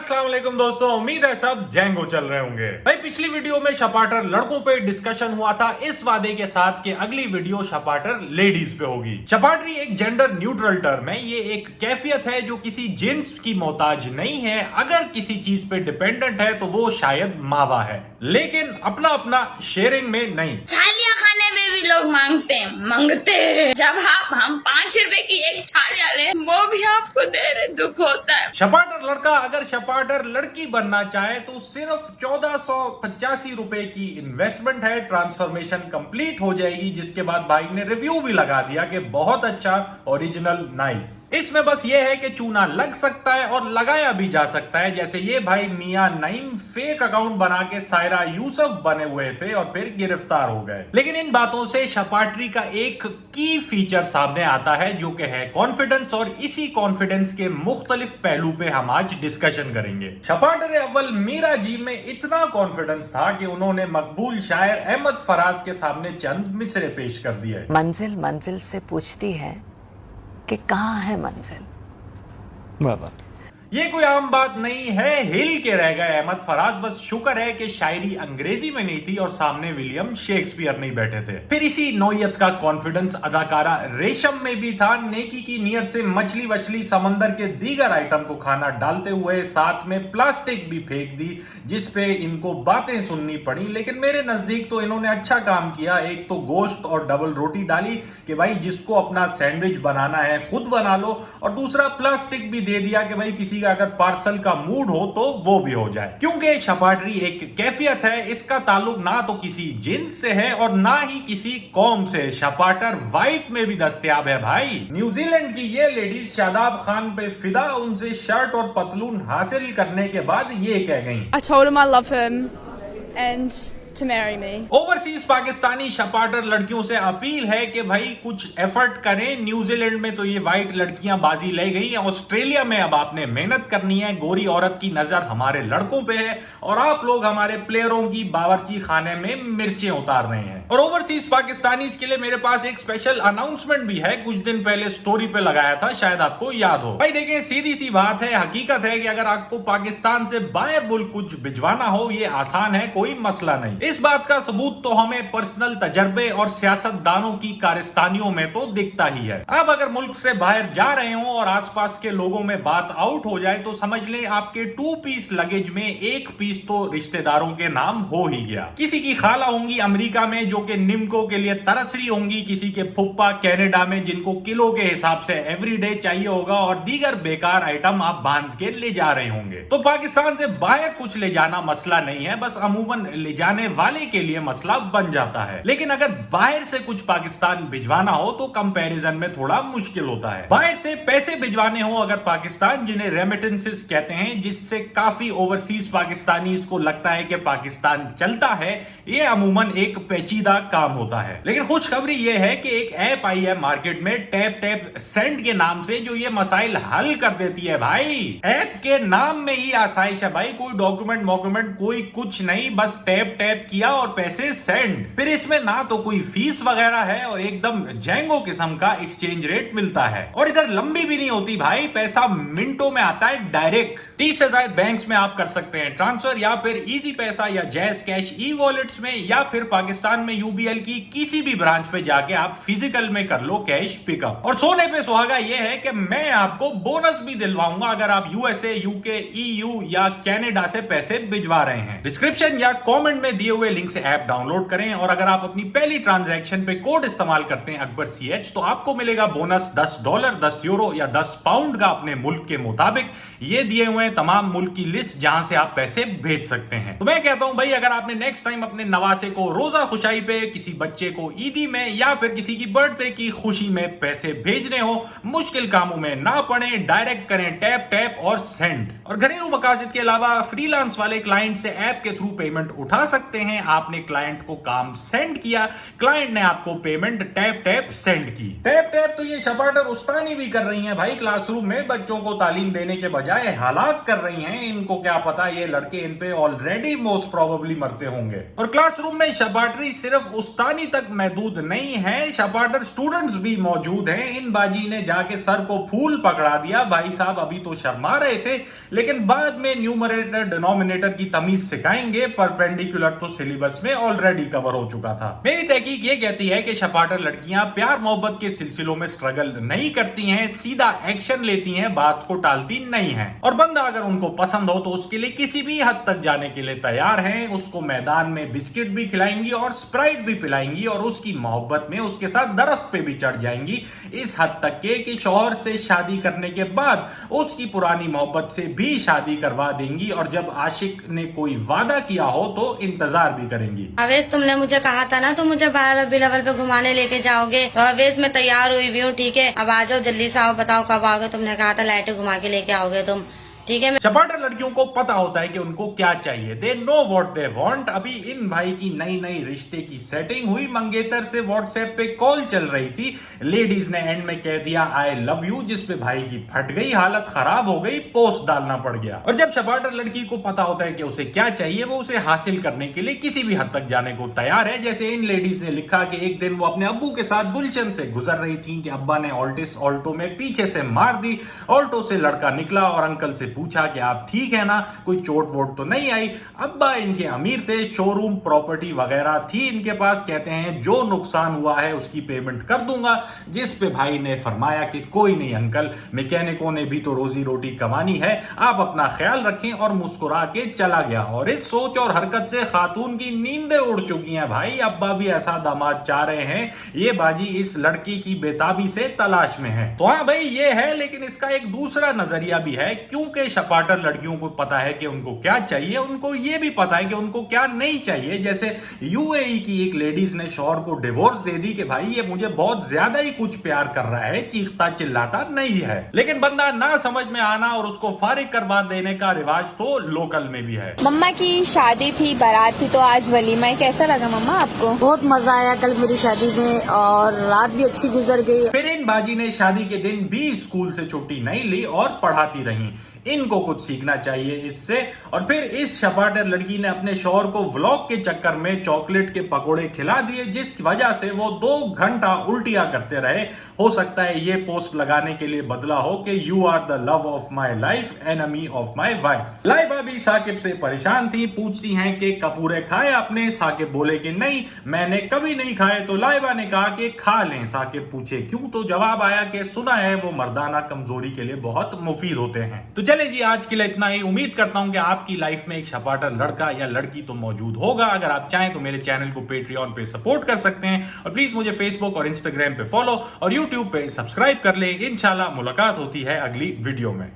अस्सलाम वालेकुम दोस्तों, उम्मीद है सब जैंगो चल रहे होंगे। भाई पिछली वीडियो में शपाटर लड़कों पे डिस्कशन हुआ था इस वादे के साथ कि अगली वीडियो शपाटर लेडीज पे होगी। शपाटरी एक जेंडर न्यूट्रल टर्म है, ये एक कैफियत है जो किसी जिन्स की मोहताज नहीं है। अगर किसी चीज पे डिपेंडेंट है तो वो शायद मावा है, लेकिन अपना अपना शेयरिंग में नहीं। छालिया खाने में भी लोग मांगते हैं। जब हम 5 रुपए की एक छालिया ले वो भी आपको दे रहे, दुख होता है। शपाटर लड़का अगर शपाटर लड़की बनना चाहे तो सिर्फ 1485 रुपए की इन्वेस्टमेंट है, ट्रांसफॉर्मेशन कंप्लीट हो जाएगी। जिसके बाद भाई ने रिव्यू भी लगा दिया कि बहुत अच्छा, ओरिजिनल, नाइस। इसमें बस ये है कि चूना लग सकता है और लगाया भी जा सकता है। जैसे ये भाई मियां नईम फेक अकाउंट बना के सायरा यूसुफ बने हुए थे और फिर गिरफ्तार हो गए। लेकिन इन बातों से शपाटरी का एक की फीचर सामने आता है जो कि है कॉन्फिडेंस, और इसी कॉन्फिडेंस के मुख्तलिफ पहलू पे हम आज डिस्कशन करेंगे। शपाटर अव्वल मीरा जी में इतना कॉन्फिडेंस था कि उन्होंने मकबूल शायर अहमद फराज के सामने चंद मिसरे पेश कर दिए। मंजिल मंजिल से पूछती है कि कहाँ है मंजिल। बाबा ये कोई आम बात नहीं है, हिल के रह गए अहमद फराज। बस शुक्र है कि शायरी अंग्रेजी में नहीं थी और सामने विलियम शेक्सपियर नहीं बैठे थे। फिर इसी नौयत का कॉन्फिडेंस अदाकारा रेशम में भी था। नेकी की नियत से मछली वछली समंदर के दीगर आइटम को खाना डालते हुए साथ में प्लास्टिक भी फेंक दी, जिसपे इनको बातें सुननी पड़ी। लेकिन मेरे नजदीक तो इन्होंने अच्छा काम किया। एक तो गोश्त और डबल रोटी डाली कि भाई जिसको अपना सैंडविच बनाना है खुद बना लो, और दूसरा प्लास्टिक भी दे दिया कि भाई किसी का अगर पार्सल का मूड हो तो वो भी हो जाए। क्योंकि शपाटरी एक कैफियत है, इसका ताल्लुक ना तो किसी जिन्स से है और ना ही किसी कौम से। शपाटर वाइट में भी दस्तयाब है भाई। न्यूजीलैंड की ये लेडीज शादाब खान पे फिदा, उनसे शर्ट और पतलून हासिल करने के बाद ये कह गई, I told him I love him and to marry me. Overseas Pakistani शपाटर लड़कियों से अपील है कि भाई कुछ एफर्ट करें। न्यूजीलैंड में तो ये वाइट लड़कियां बाजी ले गई, ऑस्ट्रेलिया में अब आपने मेहनत करनी है। गोरी औरत की नजर हमारे लड़कों पे है और आप लोग हमारे प्लेयरों की बावर्ची खाने में मिर्चें उतार रहे हैं। और ओवरसीज पाकिस्तानी के लिए मेरे पास एक स्पेशल अनाउंसमेंट भी है, कुछ दिन पहले स्टोरी पे लगाया था, शायद आपको याद हो। भाई देखिए, सीधी सी बात है, हकीकत है कि अगर आपको पाकिस्तान से बाहर मुल्क कुछ भिजवाना हो, ये आसान है, कोई मसला नहीं। इस बात का सबूत तो हमें पर्सनल तजर्बे और सियासतदानों की कारस्तानियों में तो दिखता ही है। अब अगर मुल्क से बाहर जा रहे हो और आसपास के लोगों में बात आउट हो जाए तो समझ लें आपके 2 पीस लगेज में 1 पीस तो रिश्तेदारों के नाम हो ही गया। किसी की खाला होंगी अमेरिका में जो कि निम्को के लिए तरस रही होंगी, किसी के फुप्पा कनाडा में जिनको किलो के हिसाब से एवरीडे चाहिए होगा, और दीगर बेकार आइटम आप बांध के ले जा रहे होंगे। तो पाकिस्तान से बाहर कुछ ले जाना मसला नहीं है, बस अमूमन ले जाने वाले के लिए मसला बन जाता है। लेकिन अगर बाहर से कुछ पाकिस्तान भिजवाना हो तो कंपैरिजन में थोड़ा मुश्किल होता है। बाहर से पैसे भिजवाने हो अगर पाकिस्तान, जिन्हें रेमिटेंसेस कहते हैं, जिससे काफी ओवरसीज पाकिस्तानी को लगता है कि पाकिस्तान चलता है, ये अमूमन एक पेचीदा काम होता है। लेकिन खुशखबरी ये है कि एक ऐप आई है मार्केट में टैप टैप सेंड के नाम से, जो ये मसाइल हल कर देती है। भाई ऐप के नाम में ही आसाइश है भाई, कोई डॉक्यूमेंट कोई कुछ नहीं, बस टैप टैप किया और पैसे सेंड। फिर इसमें ना तो कोई फीस वगैरह है और एकदम जैंगो किस्म का एक्सचेंज रेट मिलता है। और इधर लंबी भी नहीं होती भाई, पैसा मिनटों में आता है डायरेक्ट। 30 से ज्यादा बैंक्स में आप कर सकते हैं ट्रांसफर, या फिर इजी पैसा या जैज कैश ई वॉलेट्स में, या फिर पाकिस्तान में यूबीएल की किसी भी ब्रांच पे जाके आप फिजिकल में कर लो कैश पिकअप। और सोने पे सुहागा ये है कि मैं आपको बोनस भी दिलवाऊंगा अगर आप यूएसए, यूके, ईयू या कनाडा से पैसे भिजवा रहे हैं। डिस्क्रिप्शन या कमेंट में दिए हुए लिंक से ऐप डाउनलोड करें, और अगर आप अपनी पहली ट्रांजैक्शन पे कोड इस्तेमाल करते हैं अकबर CH, तो आपको मिलेगा बोनस $10, €10 या £10 का अपने मुल्क के मुताबिक। ये दिए हुए तमाम मुल्क की लिस्ट जहां से आप पैसे भेज सकते हैं। तो मैं कहता हूं भाई, अगर आपने नेक्स्ट टाइम अपने नवासे को रोजा खुशाई पे, किसी बच्चे को ईदी में, या फिर किसी की बर्थडे की खुशी में पैसे भेजने हो, मुश्किल कामों में ना पड़े, डायरेक्ट करें टैप टैप और सेंड। और घरेलू मकासद के अलावा फ्रीलांस वाले क्लाइंट से ऐप के थ्रू पेमेंट उठा सकते हैं आपने क्लाइंट को काम सेंड किया, क्लाइंट ने आपको पेमेंट टैप टैप सेंड की। टैप टैप तो ये शपाटर उस्तानी भी कर रही हैं भाई, क्लासरूम में बच्चों को तालीम देने के बजाय हलाक कर रही हैं। इनको क्या पता ये लड़के इन पे ऑलरेडी मोस्ट प्रोबेबली मरते होंगे। और क्लासरूम में शपाटरी सिर्फ उस्तानी तक महदूद नहीं है, शपाटर स्टूडेंट्स भी मौजूद हैं। इन बाजी ने जाके सर को फूल पकड़ा दिया। भाई साहब अभी तो शर्मा रहे थे, लेकिन बाद में न्यूमरेटर डिनोमिनेटर की तमीज सिखाएंगे। परपेंडिकुलर तो सिलेबस में ऑलरेडी कवर हो चुका था। मेरी तहकीक ये कहती है कि शपाटर लड़कियां प्यार मोहब्बत के सिलसिलों में स्ट्रगल नहीं करती हैं, सीधा एक्शन लेती हैं, बात को टालती नहीं है। और बंदा अगर उनको पसंद हो तो उसके लिए किसी भी हद तक जाने के लिए तैयार हैं। उसको मैदान में बिस्किट भी खिलाएंगी और स्प्राइट भी पिलाएंगी और उसकी मोहब्बत में उसके साथ दरख्त पे भी चढ़ जाएंगी। इस हद तक के कि शौहर से शादी करने के बाद उसकी पुरानी मोहब्बत से भी शादी करवा देंगी और जब आशिक ने कोई वादा किया हो तो इंतजार भी करेंगी। अवेश तुमने मुझे कहा था ना तुम मुझे 12 रबी अव्वल पे घुमाने लेके जाओगे, तो अवेश मैं तैयार हुई भी हूँ। ठीक है, अब आ जाओ जल्दी से, आओ बताओ कब आओगे। तुमने कहा था लाइट घुमा के लेके आओगे तुम, ठीक है। शपाटर लड़कियों को पता होता है कि उनको क्या चाहिए, they know what they want. अभी इन भाई की नई नई रिश्ते की सेटिंग हुई, मंगेतर से व्हाट्सएप पे कॉल चल रही थी। लेडीज ने एंड में कह दिया आई लव यू, जिसपे भाई की फट गई, हालत खराब हो गई, पोस्ट डालना पड़ गया। और जब शपाटर लड़की को पता होता है कि उसे क्या चाहिए, वो उसे हासिल करने के लिए किसी भी हद तक जाने को तैयार है। जैसे इन लेडीज ने लिखा कि एक दिन वो अपने अब्बू के साथ गुलशन से गुजर रही थी कि अब्बा ने ऑल्टिस ऑल्टो में पीछे से मार दी। ऑल्टो से लड़का निकला और अंकल से पूछा कि आप ठीक है ना, कोई चोट वोट तो नहीं आई। अब्बा इनके अमीर थे, शोरूम प्रॉपर्टी वगैरह थी इनके पास। कहते हैं जो नुकसान हुआ है उसकी पेमेंट कर दूंगा, जिस पे भाई ने फरमाया कि कोई नहीं अंकल, मैकेनिकों ने भी तो रोजी रोटी कमानी है, आप अपना ख्याल रखें, और मुस्कुरा के चला गया। और इस सोच और हरकत से खातून की नींदें उड़ चुकी हैं भाई। अब्बा भी ऐसा दामाद चाह रहे हैं, ये बाजी इस लड़की की बेताबी से तलाश में है। तो हाँ भाई ये है, लेकिन इसका एक दूसरा नजरिया भी है, क्योंकि शपाटर लड़कियों को पता है कि उनको क्या चाहिए, उनको यह भी पता है कि उनको क्या नहीं चाहिए। जैसे यूएई की एक लेडीज ने शौहर को डिवोर्स दे दी कि भाई ये मुझे बहुत ज्यादा ही कुछ प्यार कर रहा है, चीखता चिल्लाता नहीं है। लेकिन बंदा ना समझ में आना और उसको फारिग करवा देने का रिवाज तो लोकल में भी है। मम्मा की शादी थी, बारात थी, तो आज वलीमा है। कैसा लगा मम्मा आपको? बहुत मजा आया कल मेरी शादी में, और रात भी अच्छी गुजर गई। फिर इन बाजी ने शादी के दिन भी स्कूल से छुट्टी नहीं ली और पढ़ाती रही। इनको कुछ सीखना चाहिए इससे। और फिर इस शपाटर लड़की ने अपने शौहर को व्लॉग के चक्कर में चॉकलेट के पकोड़े खिला दिए, जिस वजह से वो 2 घंटा उल्टियां करते रहे। हो सकता है ये पोस्ट लगाने के लिए बदला हो कि you are the love of my life, enemy of my wife. Laiba भी साकिब से परेशान थी, पूछती हैं कि कपूरे खाए आपने? साकिब बोले कि नहीं मैंने कभी नहीं खाए। तो लाइबा ने कहा कि खा लें। साकिब पूछे क्यों? तो जवाब आया कि सुना है वो मर्दाना कमजोरी के लिए बहुत मुफीद होते हैं। तो चले जी आज के लिए इतना ही। उम्मीद करता हूं कि आपकी लाइफ में एक शपाटर लड़का या लड़की तो मौजूद होगा। अगर आप चाहें तो मेरे चैनल को पेट्रियन पे सपोर्ट कर सकते हैं, और प्लीज मुझे फेसबुक और इंस्टाग्राम पे फॉलो और यूट्यूब पे सब्सक्राइब कर लें। इंशाल्लाह मुलाकात होती है अगली वीडियो में।